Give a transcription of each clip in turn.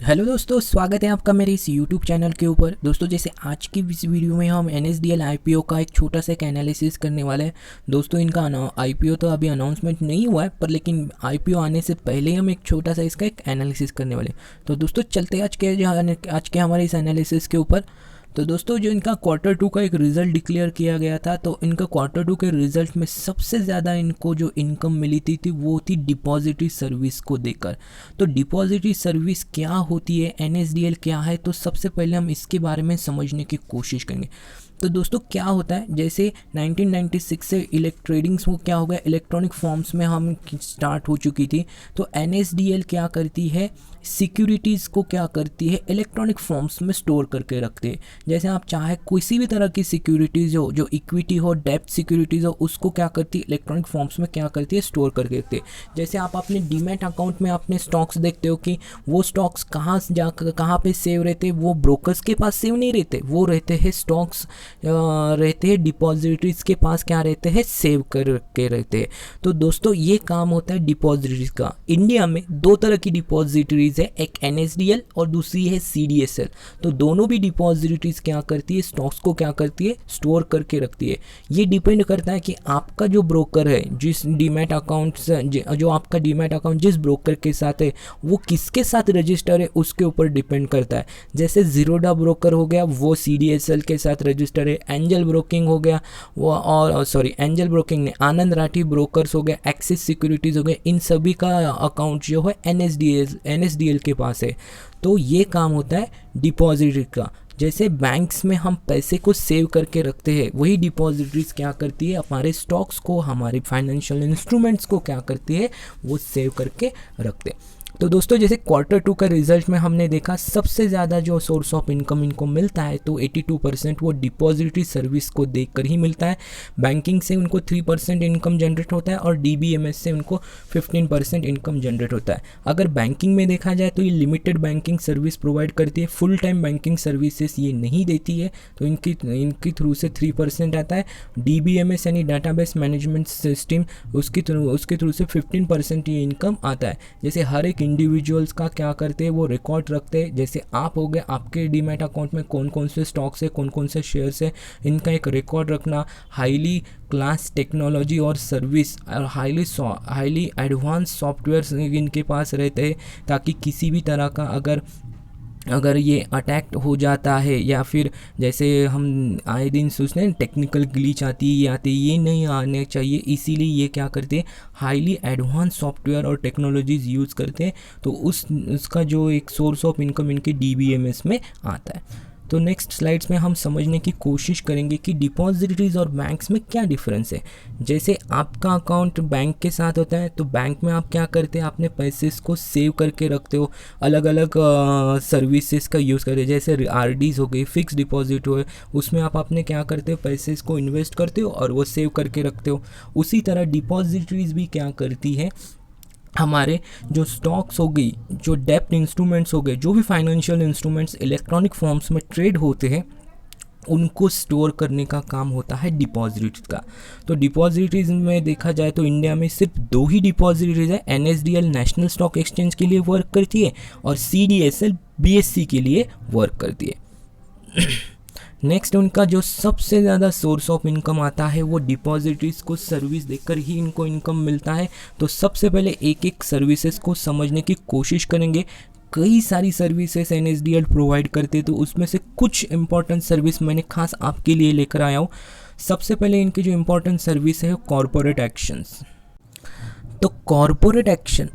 Hello दोस्तों, स्वागत है आपका मेरे इस यूट्यूब चैनल के ऊपर। दोस्तों, जैसे आज की इस वीडियो में हम NSDL IPO का एक छोटा सा एक एनालिसिस करने वाले हैं। दोस्तों, इनका IPO तो अभी अनाउंसमेंट नहीं हुआ है, पर लेकिन IPO आने से पहले ही हम एक छोटा सा इसका एक एनालिसिस करने वाले हैं। तो दोस्तों, चलते हैं आज के हमारे इस एनालिसिस के ऊपर। तो दोस्तों, जो इनका Q2 का एक रिज़ल्ट डिक्लेयर किया गया था, तो इनका Q2 के रिज़ल्ट में सबसे ज़्यादा इनको जो इनकम मिली थी वो थी डिपॉजिटरी सर्विस को देकर। तो डिपॉजिटरी सर्विस क्या होती है, NSDL क्या है, तो सबसे पहले हम इसके बारे में समझने की कोशिश करेंगे। तो दोस्तों, क्या होता है, जैसे 1996 से ट्रेडिंग्स वो क्या हो गया, इलेक्ट्रॉनिक फॉर्म्स में हम स्टार्ट हो चुकी थी। तो NSDL क्या करती है, सिक्योरिटीज़ को क्या करती है, इलेक्ट्रॉनिक फॉर्म्स में स्टोर करके रखते हैं। जैसे आप चाहे किसी भी तरह की सिक्योरिटीज़ हो, जो इक्विटी हो, डेब्ट सिक्योरिटीज़ हो, उसको क्या करती है, इलेक्ट्रॉनिक फॉर्म्स में क्या करती है, स्टोर करके रखते हैं। जैसे आप अपने डीमैट अकाउंट में अपने स्टॉक्स देखते हो कि वो स्टॉक्स कहाँ पे सेव रहते, वो ब्रोकर्स के पास सेव नहीं रहते, वो रहते हैं स्टॉक्स रहते हैं डिपॉजिटरीज के पास, क्या रहते हैं, सेव करके रहते हैं। तो दोस्तों, ये काम होता है डिपॉजिटरीज का। इंडिया में दो तरह की डिपॉजिटरीज है, एक NSDL और दूसरी है CDSL। तो दोनों भी डिपॉजिटरीज क्या करती है, स्टॉक्स को क्या करती है, स्टोर करके रखती है। ये डिपेंड करता है कि आपका जो ब्रोकर है, जिस डीमैट अकाउंट जो आपका डीमैट अकाउंट जिस ब्रोकर के साथ है, वो किसके साथ रजिस्टर है, उसके ऊपर डिपेंड करता है। जैसे जीरोडा ब्रोकर हो गया, वो CDSL के साथ रजिस्टर है। एंजल ब्रोकिंग हो गया वो, और एंजल ब्रोकिंग ने आनंद राठी ब्रोकर्स हो गया, एक्सिस सिक्योरिटीज़ हो गए, इन सभी का अकाउंट जो है NSDL के पास है। तो ये काम होता है डिपॉजिटरी का। जैसे बैंक्स में हम पैसे को सेव करके रखते हैं, वही डिपॉजिटरीज क्या करती है, हमारे स्टॉक्स को, हमारे फाइनेंशियल इंस्ट्रूमेंट्स को क्या करती है, वो सेव करके रखते हैं। तो दोस्तों, जैसे Q2 का रिजल्ट में हमने देखा सबसे ज़्यादा जो सोर्स ऑफ इनकम इनको मिलता है, तो 82% वो डिपॉजिटरी सर्विस को देखकर ही मिलता है। बैंकिंग से उनको 3% इनकम जनरेट होता है और DBMS से उनको 15% इनकम जनरेट होता है। अगर बैंकिंग में देखा जाए तो ये लिमिटेड बैंकिंग सर्विस प्रोवाइड करती है, फुल टाइम बैंकिंग सर्विसेज ये नहीं देती है, तो इनकी थ्रू से 3% आता है। DBMS यानी डाटाबेस मैनेजमेंट सिस्टम, उसके थ्रू से 15% ये इनकम आता है। जैसे हर एक इंडिविजुअल्स का क्या करते हैं, वो रिकॉर्ड रखते हैं। जैसे आप हो गए, आपके डीमैट अकाउंट में कौन कौन से स्टॉक्स है, कौन कौन से शेयर्स है, इनका एक रिकॉर्ड रखना। हाईली क्लास टेक्नोलॉजी और सर्विस और हाईली एडवांस सॉफ्टवेयर इनके पास रहते हैं, ताकि किसी भी तरह का अगर ये अटैक हो जाता है, या फिर जैसे हम आए दिन सोचते हैं टेक्निकल ग्लिच आती है, ये नहीं आने चाहिए। इसीलिए ये क्या करते हैं, हाईली एडवांस सॉफ्टवेयर और टेक्नोलॉजीज़ यूज़ करते हैं। तो उसका जो एक सोर्स ऑफ इनकम इनके DBMS में आता है। तो नेक्स्ट स्लाइड्स में हम समझने की कोशिश करेंगे कि डिपॉजिटरीज और बैंक्स में क्या डिफरेंस है। जैसे आपका अकाउंट बैंक के साथ होता है, तो बैंक में आप क्या करते हैं, अपने पैसे को सेव करके रखते हो, अलग अलग सर्विसेज का यूज़ करते हो। जैसे RDs हो गई, फिक्स डिपॉजिट हो, उसमें आप अपने क्या करते हो, पैसे को इन्वेस्ट करते हो और वो सेव करके रखते हो। उसी तरह डिपॉजिटरीज भी क्या करती है, हमारे जो स्टॉक्स हो गई, जो डेप्ट इंस्ट्रूमेंट्स हो गए, जो भी फाइनेंशियल इंस्ट्रूमेंट्स इलेक्ट्रॉनिक फॉर्म्स में ट्रेड होते हैं, उनको स्टोर करने का काम होता है डिपॉजिटरीज का। तो डिपॉजिटरीज में देखा जाए तो इंडिया में सिर्फ दो ही डिपॉजिटरीज है। NSDL नेशनल स्टॉक एक्सचेंज के लिए वर्क करती है और CDSL BSE के लिए वर्क करती है। नेक्स्ट, उनका जो सबसे ज़्यादा सोर्स ऑफ इनकम आता है, वो डिपॉजिटरीज को सर्विस देकर ही इनको इनकम मिलता है। तो सबसे पहले एक एक सर्विसेज को समझने की कोशिश करेंगे। कई सारी सर्विसेज NSDL प्रोवाइड करते हैं, तो उसमें से कुछ इंपॉर्टेंट सर्विस मैंने खास आपके लिए लेकर आया हूँ। सबसे पहले इनकी जो इंपॉर्टेंट सर्विस है, कॉरपोरेट एक्शंस। तो कॉरपोरेट एक्शन,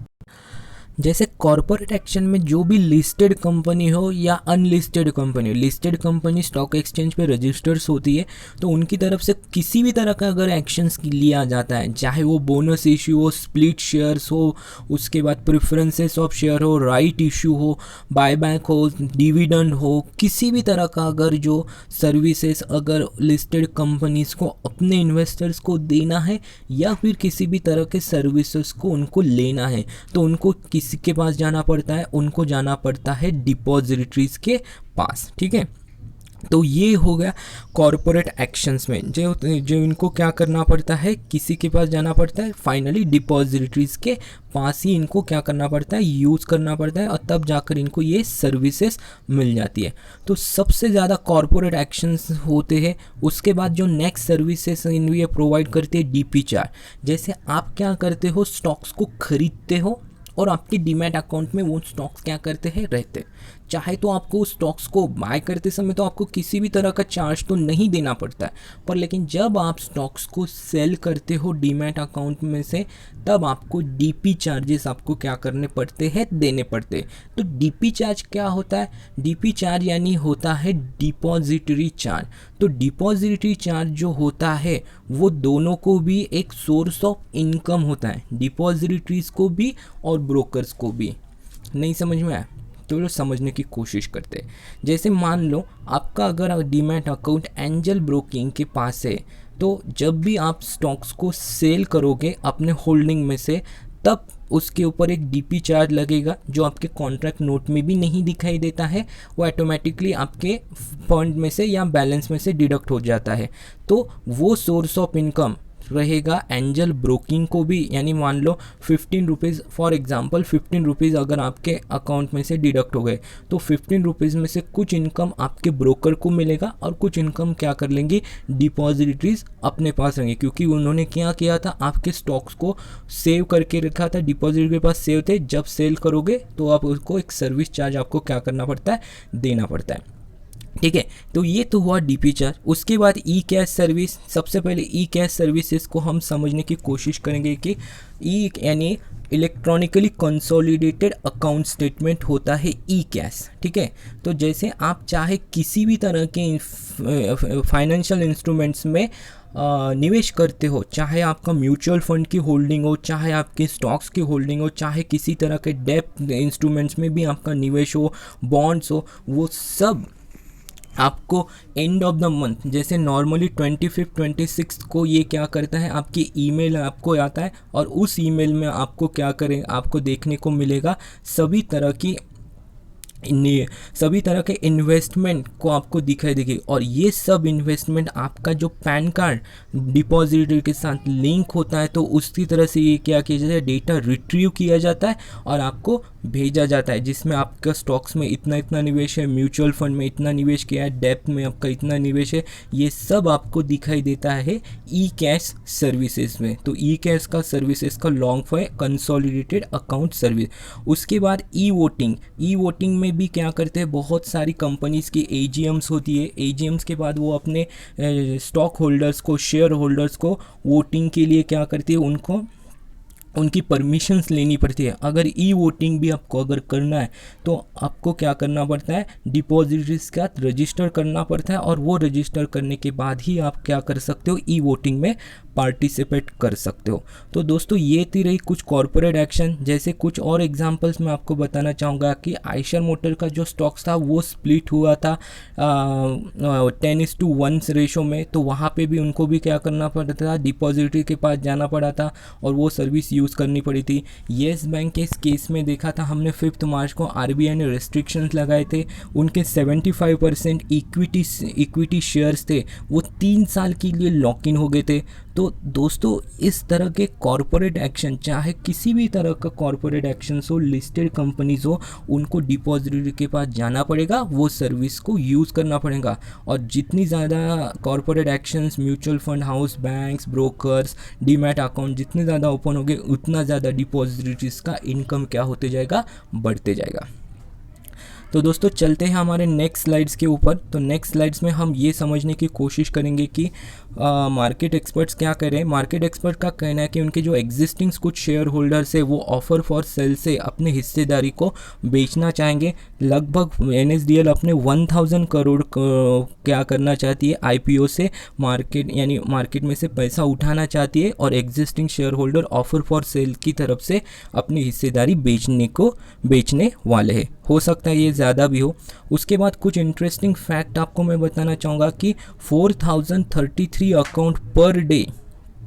जैसे कॉरपोरेट एक्शन में जो भी लिस्टेड कंपनी हो या अनलिस्टेड कंपनी हो, लिस्टेड कंपनी स्टॉक एक्सचेंज पे रजिस्टर्स होती है, तो उनकी तरफ से किसी भी तरह का अगर एक्शंस लिया जाता है, चाहे वो बोनस इश्यू हो, स्प्लिट शेयर्स हो, उसके बाद प्रेफरेंसेस ऑफ शेयर हो, राइट इश्यू हो, बायबैक हो, डिविडेंड हो, किसी भी तरह का अगर जो सर्विसेज अगर लिस्टेड कंपनीज को अपने इन्वेस्टर्स को देना है, या फिर किसी भी तरह के सर्विसेज को उनको लेना है, तो उनको किसके पास जाना पड़ता है, उनको जाना पड़ता है डिपॉजिटरीज के पास। ठीक है। तो ये हो गया कॉरपोरेट एक्शंस में, जो इनको क्या करना पड़ता है, किसी के पास जाना पड़ता है, फाइनली डिपॉजिटरीज के पास ही इनको क्या करना पड़ता है, यूज़ करना पड़ता है, और तब जाकर इनको ये सर्विसेज मिल जाती है। तो सबसे ज़्यादा कॉरपोरेट एक्शंस होते हैं। उसके बाद जो नेक्स्ट सर्विसेज ये प्रोवाइड करती है डीपी चार्ज। जैसे आप क्या करते हो, स्टॉक्स को खरीदते हो और आपके डीमैट अकाउंट में वो स्टॉक्स क्या करते हैं, रहते। चाहे तो आपको उस स्टॉक्स को बाय करते समय तो आपको किसी भी तरह का चार्ज तो नहीं देना पड़ता है, पर लेकिन जब आप स्टॉक्स को सेल करते हो डीमैट अकाउंट में से, तब आपको डीपी चार्जेस आपको क्या करने पड़ते हैं, देने पड़ते हैं। तो डीपी चार्ज क्या होता है, डीपी चार्ज यानी होता है डिपॉजिटरी चार्ज। तो डिपॉजिटरी चार्ज जो होता है वो दोनों को भी एक सोर्स ऑफ इनकम होता है, डिपॉजिटरीज को भी और ब्रोकर्स को भी। नहीं समझ में आया तो लोग समझने की कोशिश करते हैं। जैसे मान लो आपका अगर डीमैट अकाउंट एंजल ब्रोकिंग के पास है, तो जब भी आप स्टॉक्स को सेल करोगे अपने होल्डिंग में से, तब उसके ऊपर एक डीपी चार्ज लगेगा जो आपके कॉन्ट्रैक्ट नोट में भी नहीं दिखाई देता है, वो ऑटोमेटिकली आपके फंड में से या बैलेंस में से डिडक्ट हो जाता है। तो वो सोर्स ऑफ इनकम रहेगा एंजल ब्रोकिंग को भी, यानी मान लो 15 रुपीज़, फॉर एग्जांपल 15 रुपीज़ अगर आपके अकाउंट में से डिडक्ट हो गए, तो 15 रुपीज़ में से कुछ इनकम आपके ब्रोकर को मिलेगा और कुछ इनकम क्या कर लेंगे, डिपॉजिटरीज अपने पास रहेंगे, क्योंकि उन्होंने क्या किया था, आपके स्टॉक्स को सेव करके रखा था, डिपॉजिटरी के पास सेव थे। जब सेल करोगे तो आप उसको एक सर्विस चार्ज आपको क्या करना पड़ता है, देना पड़ता है। ठीक है, तो ये तो हुआ डीपी चार्ज। उसके बाद ई कैश सर्विस। सबसे पहले ई कैश सर्विसेज को हम समझने की कोशिश करेंगे कि ई यानी इलेक्ट्रॉनिकली कंसोलिडेटेड अकाउंट स्टेटमेंट होता है ई कैश। ठीक है, तो जैसे आप चाहे किसी भी तरह के फाइनेंशियल इंस्ट्रूमेंट्स में निवेश करते हो, चाहे आपका म्यूचुअल फंड की होल्डिंग हो, चाहे आपके स्टॉक्स की होल्डिंग हो, चाहे किसी तरह के डेब्ट इंस्ट्रूमेंट्स में भी आपका निवेश हो, बॉन्ड्स हो, वो सब आपको एंड ऑफ द मंथ, जैसे नॉर्मली 25 26 को ये क्या करता है, आपकी ईमेल आपको आता है और उस ईमेल में आपको क्या करें, आपको देखने को मिलेगा सभी तरह के इन्वेस्टमेंट को आपको दिखाई देगी। और ये सब इन्वेस्टमेंट आपका जो पैन कार्ड डिपॉजिटरी के साथ लिंक होता है, तो उसी तरह से ये क्या किया जाता है, डेटा रिट्रीव किया जाता है और आपको भेजा जाता है, जिसमें आपका स्टॉक्स में इतना निवेश है, म्यूचुअल फंड में इतना निवेश किया है, डेब्ट में आपका इतना निवेश है, ये सब आपको दिखाई देता है ई कैश सर्विसेज में। तो ई कैश का सर्विसेज का लॉन्ग फॉर्म है कंसोलिडेटेड अकाउंट सर्विस। उसके बाद ई वोटिंग में भी क्या करते हैं, बहुत सारी कंपनीज की एजीएम्स होती है। एजीएम्स के बाद वो अपने स्टॉक होल्डर्स को, शेयर होल्डर्स को वोटिंग के लिए क्या करती है, उनकी परमिशंस लेनी पड़ती है। अगर ई वोटिंग भी आपको अगर करना है तो आपको क्या करना पड़ता है, डिपॉजिटरीज के साथ रजिस्टर करना पड़ता है, और वो रजिस्टर करने के बाद ही आप क्या कर सकते हो, ई वोटिंग में पार्टिसिपेट कर सकते हो। तो दोस्तों ये थी रही कुछ कॉर्पोरेट एक्शन। जैसे कुछ और एग्जांपल्स मैं आपको बताना चाहूँगा कि आयशर मोटर का जो स्टॉक्स था वो स्प्लिट हुआ था 10:1 रेशो में, तो वहाँ पे भी उनको भी क्या करना पड़ा था, डिपॉजिटरी के पास जाना पड़ा था और वो सर्विस यूज़ करनी पड़ी थी। येस बैंक के इस केस में देखा था हमने 5 मार्च को आरबीआई ने रेस्ट्रिक्शंस लगाए थे। उनके 75% इक्विटी शेयर्स थे वो 3 साल के लिए लॉक इन हो गए थे। तो दोस्तों इस तरह के कॉर्पोरेट एक्शन, चाहे किसी भी तरह का कॉर्पोरेट एक्शन हो, लिस्टेड कंपनीज हो, उनको डिपॉजिटरी के पास जाना पड़ेगा, वो सर्विस को यूज़ करना पड़ेगा। और जितनी ज़्यादा corporate actions, mutual fund house, banks, brokers, demat account जितने ज़्यादा ओपन हो गए, उतना ज़्यादा डिपॉजिटरीज का इनकम क्या होते जाएगा, बढ़ते जाएगा। तो दोस्तों चलते हैं हमारे नेक्स्ट स्लाइड्स के ऊपर। तो नेक्स्ट स्लाइड्स में हम ये समझने की कोशिश करेंगे कि मार्केट एक्सपर्ट्स क्या कर रहे हैं। मार्केट एक्सपर्ट का कहना है कि उनके जो एग्जिस्टिंग कुछ शेयर होल्डर्स है वो ऑफर फॉर सेल से अपने हिस्सेदारी को बेचना चाहेंगे। लगभग एनएसडीएल अपने 1000 करोड़ क्या करना चाहती है, आईपीओ से मार्केट में से पैसा उठाना चाहती है, और existing share holder offer for sale की तरफ से अपनी हिस्सेदारी बेचने वाले हैं। हो सकता है ये ज़्यादा भी हो। उसके बाद कुछ इंटरेस्टिंग फैक्ट आपको मैं बताना चाहूँगा कि 4033 account per day,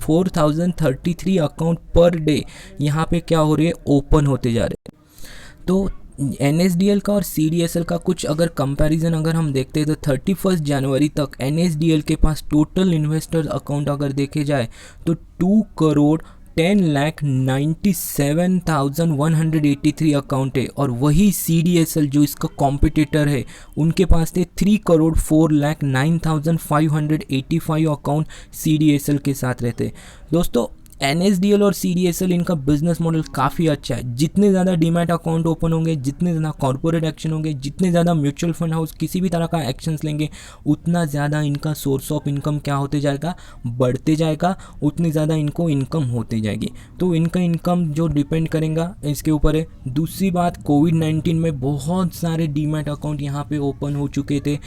4033 account per day यहाँ पे क्या हो रही है, ओपन होते जा रहे हैं। तो NSDL का और CDSL का कुछ अगर कंपैरिजन अगर हम देखते हैं तो 31 जनवरी तक NSDL के पास टोटल इन्वेस्टर्स अकाउंट अगर देखे जाए तो 2,10,97,183 अकाउंट है, और वही CDSL जो इसका कॉम्पिटिटर है उनके पास थे 3,04,09,585 अकाउंट CDSL के साथ रहते। दोस्तों NSDL और CDSL इनका बिजनेस मॉडल काफ़ी अच्छा है। जितने ज़्यादा डीमैट अकाउंट ओपन होंगे, जितने ज़्यादा कॉर्पोरेट एक्शन होंगे, जितने ज़्यादा म्यूचुअल फंड हाउस किसी भी तरह का एक्शंस लेंगे, उतना ज़्यादा इनका सोर्स ऑफ इनकम क्या होते जाएगा, बढ़ते जाएगा, उतनी ज़्यादा इनको इनकम होती जाएगी। तो इनका इनकम जो डिपेंड करेगा इसके ऊपर है। दूसरी बात, कोविड-19 में बहुत सारे डीमैट अकाउंट यहाँ पे ओपन हो चुके थे,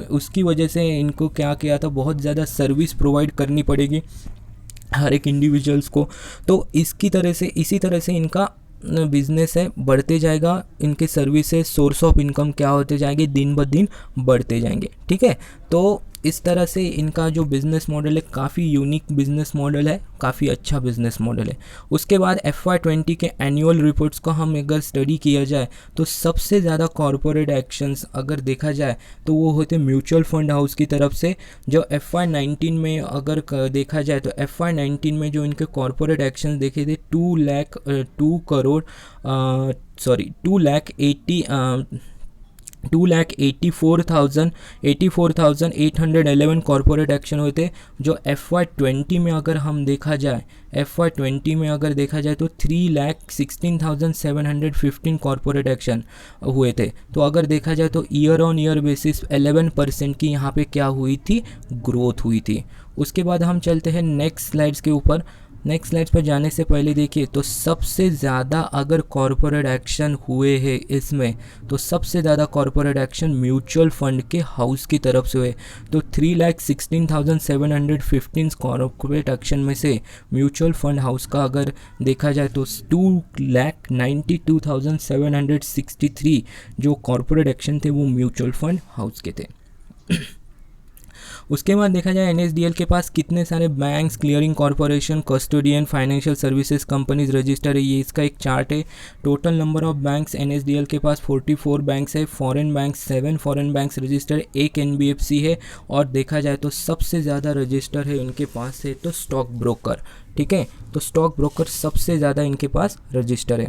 उसकी वजह से इनको क्या किया था, बहुत ज़्यादा सर्विस प्रोवाइड करनी पड़ेगी हर एक इंडिविजुअल्स को। तो इसी तरह से इनका बिजनेस है बढ़ते जाएगा, इनके सर्विसेज सोर्स ऑफ इनकम क्या होते जाएंगे, दिन ब दिन बढ़ते जाएंगे। ठीक है, तो इस तरह से इनका जो बिज़नेस मॉडल है काफ़ी यूनिक बिज़नेस मॉडल है, काफ़ी अच्छा बिज़नेस मॉडल है। उसके बाद FY20 के एनुअल रिपोर्ट्स को हम अगर स्टडी किया जाए तो सबसे ज़्यादा कॉरपोरेट एक्शंस अगर देखा जाए तो वो होते म्यूचुअल फंड हाउस की तरफ से। जो FY19 में अगर देखा जाए तो FY19 में जो इनके कॉरपोरेट एक्शंस देखे थे 2,84,811 कॉरपोरेट एक्शन हुए थे। जो FY20 में अगर हम देखा जाए तो 3,16,715 कॉरपोरेट एक्शन हुए थे। तो अगर देखा जाए तो ईयर ऑन ईयर बेसिस 11% की यहाँ पे क्या हुई थी, ग्रोथ हुई थी। उसके बाद हम चलते हैं नेक्स्ट स्लाइड्स के ऊपर। नेक्स्ट स्लाइड्स पर जाने से पहले देखिए तो सबसे ज़्यादा अगर कॉरपोरेट एक्शन हुए हैं इसमें, तो सबसे ज़्यादा कॉरपोरेट एक्शन म्यूचुअल फंड के हाउस की तरफ से हुए। तो 3,16,715 कॉरपोरेट एक्शन में से म्यूचुअल फंड हाउस का अगर देखा जाए तो 2,92,763 जो कॉरपोरेट एक्शन थे वो म्यूचुअल फंड हाउस के थे। उसके बाद देखा जाए NSDL के पास कितने सारे banks, clearing corporation, custodian, financial services companies register है, ये इसका एक चार्ट है। Total number of banks NSDL के पास 44 बैंक्स है, foreign banks 7 foreign banks register, एक NBFC है, और देखा जाए तो सबसे ज़्यादा रजिस्टर है इनके पास है तो स्टॉक ब्रोकर। ठीक है, तो स्टॉक ब्रोकर सबसे ज़्यादा इनके पास रजिस्टर है।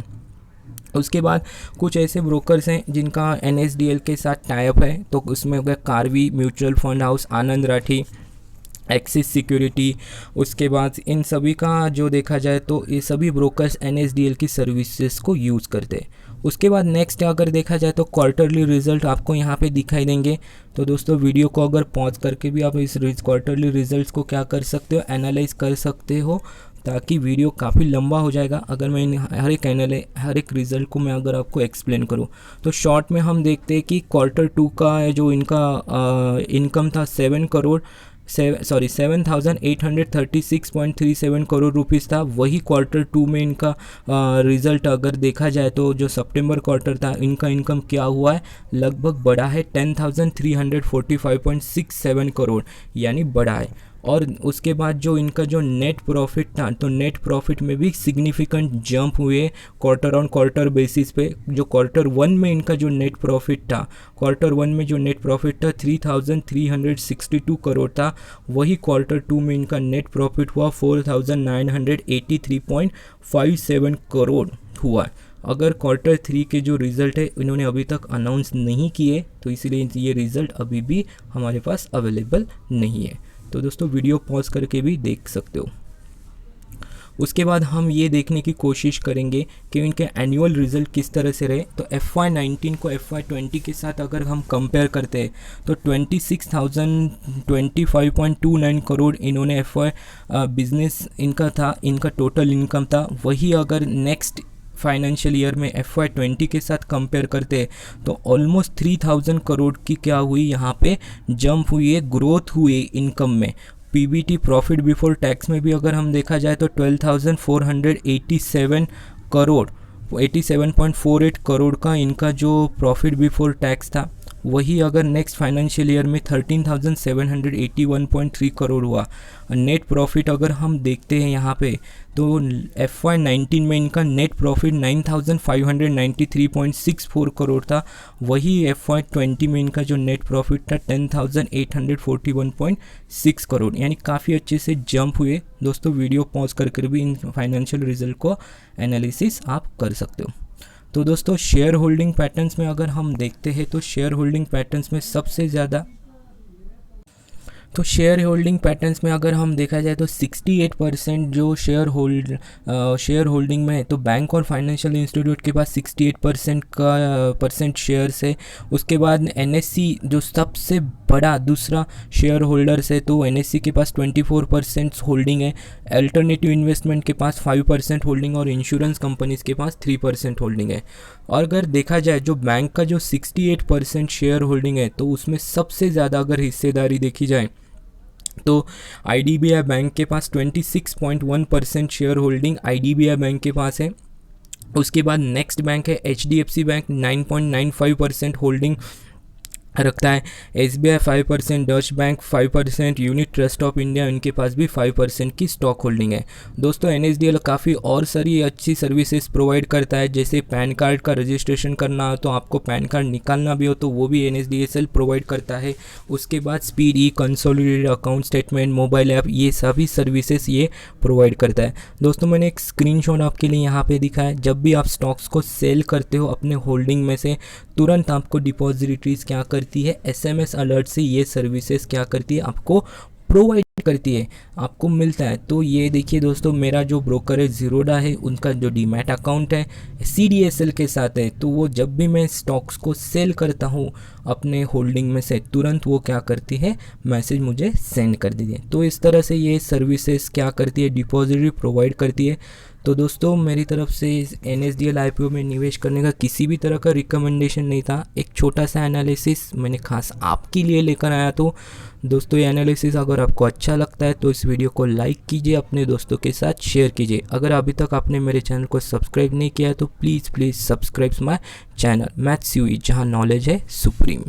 उसके बाद कुछ ऐसे ब्रोकर्स हैं जिनका NSDL के साथ टाइप है, तो उसमें हो गया कार्वी म्यूचुअल फंड हाउस, आनंद राठी, एक्सिस सिक्योरिटी। उसके बाद इन सभी का जो देखा जाए तो ये सभी ब्रोकर्स NSDL की सर्विसेज को यूज़ करते हैं। उसके बाद नेक्स्ट अगर देखा जाए तो क्वार्टरली रिजल्ट आपको यहाँ पे दिखाई देंगे। तो दोस्तों वीडियो को अगर पॉज करके भी आप इस क्वार्टरली रिजल्ट्स को क्या कर सकते हो, एनालाइज कर सकते हो, ताकि वीडियो काफ़ी लंबा हो जाएगा अगर मैं हर एक रिज़ल्ट को मैं अगर आपको एक्सप्लेन करूं। तो शॉर्ट में हम देखते हैं कि Q2 का जो इनका इनकम था 7,836.37 करोड़ रुपीज़ था। वही Q2 में इनका रिज़ल्ट अगर देखा जाए तो जो सितंबर क्वार्टर था इनका इनकम क्या हुआ है, लगभग बढ़ा है 10,345.67 करोड़, यानी बढ़ा है। और उसके बाद जो इनका जो नेट प्रॉफिट था, तो नेट प्रॉफिट में भी सिग्निफिकेंट जंप हुए क्वार्टर ऑन क्वार्टर बेसिस पे। जो Q1 में इनका जो नेट प्रॉफिट था, Q1 में जो नेट प्रॉफिट था 3,362 करोड़ था, वही Q2 में इनका नेट प्रॉफिट हुआ 4,983.57 करोड़ हुआ। अगर Q3 के जो रिज़ल्ट है इन्होंने अभी तक अनाउंस नहीं किए, तो इसीलिए ये रिज़ल्ट अभी भी हमारे पास अवेलेबल नहीं है। तो दोस्तों वीडियो पॉज करके भी देख सकते हो। उसके बाद हम ये देखने की कोशिश करेंगे कि इनके एनुअल रिज़ल्ट किस तरह से रहे। तो FY19 को FY20 के साथ अगर हम कंपेयर करते हैं तो 26,025.29 करोड़ इन्होंने बिजनेस इनका था, इनका टोटल इनकम था। वही अगर नेक्स्ट फाइनेंशियल ईयर में FY20 के साथ कंपेयर करते हैं तो ऑलमोस्ट 3,000 करोड़ की क्या हुई, यहाँ पे जंप हुई है, ग्रोथ हुई इनकम में। PBT प्रॉफिट बिफोर टैक्स में भी अगर हम देखा जाए तो 12,487 करोड़ 87.48 करोड़ का इनका जो प्रॉफिट बिफोर टैक्स था वही अगर नेक्स्ट फाइनेंशियल ईयर में 13,781.3 करोड़ हुआ। नेट प्रॉफिट अगर हम देखते हैं यहाँ पे तो FY19 में इनका नेट प्रॉफिट 9,593.64 करोड़ था। वही FY20 में इनका जो नेट प्रॉफिट था 10,841.6 करोड़, यानी काफ़ी अच्छे से जंप हुए। दोस्तों वीडियो पॉज कर भी इन फाइनेंशियल रिजल्ट को एनालिसिस आप कर सकते हो। तो दोस्तों शेयर होल्डिंग पैटर्न्स में अगर हम देखते हैं तो शेयर होल्डिंग पैटर्न्स में सबसे ज़्यादा शेयर होल्डिंग पैटर्न्स में अगर हम देखा जाए तो 68% जो शेयर होल्डिंग में है, तो बैंक और फाइनेंशियल इंस्टीट्यूट के पास 68% का शेयर्स है। उसके बाद NSE जो सबसे बड़ा दूसरा शेयर होल्डर्स है, तो NSE के पास 24% होल्डिंग है। अल्टरनेटिव इन्वेस्टमेंट के पास 5% होल्डिंग और इंश्योरेंस कंपनीज के पास 3% होल्डिंग है। और अगर देखा जाए जो बैंक का जो 68% शेयर होल्डिंग है, तो उसमें सबसे ज़्यादा अगर हिस्सेदारी देखी जाए तो IDBI बैंक के पास 26.1% शेयर होल्डिंग IDBI बैंक के पास है। उसके बाद नेक्स्ट बैंक है HDFC बैंक, 9.95% होल्डिंग रखता है। SBI 5%, Dutch bank 5%, unit trust of India इनके पास भी 5% की स्टॉक होल्डिंग है। दोस्तों NSDL काफ़ी और सारी अच्छी सर्विसेज प्रोवाइड करता है, जैसे पैन कार्ड का रजिस्ट्रेशन करना हो तो आपको पैन कार्ड निकालना भी हो तो वो भी NSDL प्रोवाइड करता है। उसके बाद speed consolidated account statement, mobile app, ये सभी सर्विसेज ये प्रोवाइड करता है। दोस्तों मैंने एक स्क्रीनशॉट आपके लिए यहाँ पे दिखा है। जब भी आप स्टॉक्स को सेल करते हो अपने होल्डिंग में से, तुरंत आपको डिपॉजिटरीज क्या करती है, SMS अलर्ट से ये सर्विसेज क्या करती है, आपको प्रोवाइड करती है, आपको मिलता है। तो ये देखिए दोस्तों, मेरा जो ब्रोकर है ज़ीरोधा है, उनका जो डीमैट अकाउंट है CDSL के साथ है, तो वो जब भी मैं स्टॉक्स को सेल करता हूँ अपने होल्डिंग में से, तुरंत वो क्या करती है, मैसेज मुझे सेंड कर देती है। तो इस तरह से ये सर्विसेज क्या करती है, डिपॉजिटरी प्रोवाइड करती है। तो दोस्तों मेरी तरफ से NSDL IPO में निवेश करने का किसी भी तरह का रिकमेंडेशन नहीं था, एक छोटा सा एनालिसिस मैंने खास आपके लिए लेकर आया। तो दोस्तों ये एनालिसिस अगर आपको अच्छा लगता है तो इस वीडियो को लाइक कीजिए, अपने दोस्तों के साथ शेयर कीजिए। अगर अभी तक आपने मेरे चैनल को सब्सक्राइब नहीं किया तो please subscribe my channel maths UI, जहां नॉलेज है सुप्रीम।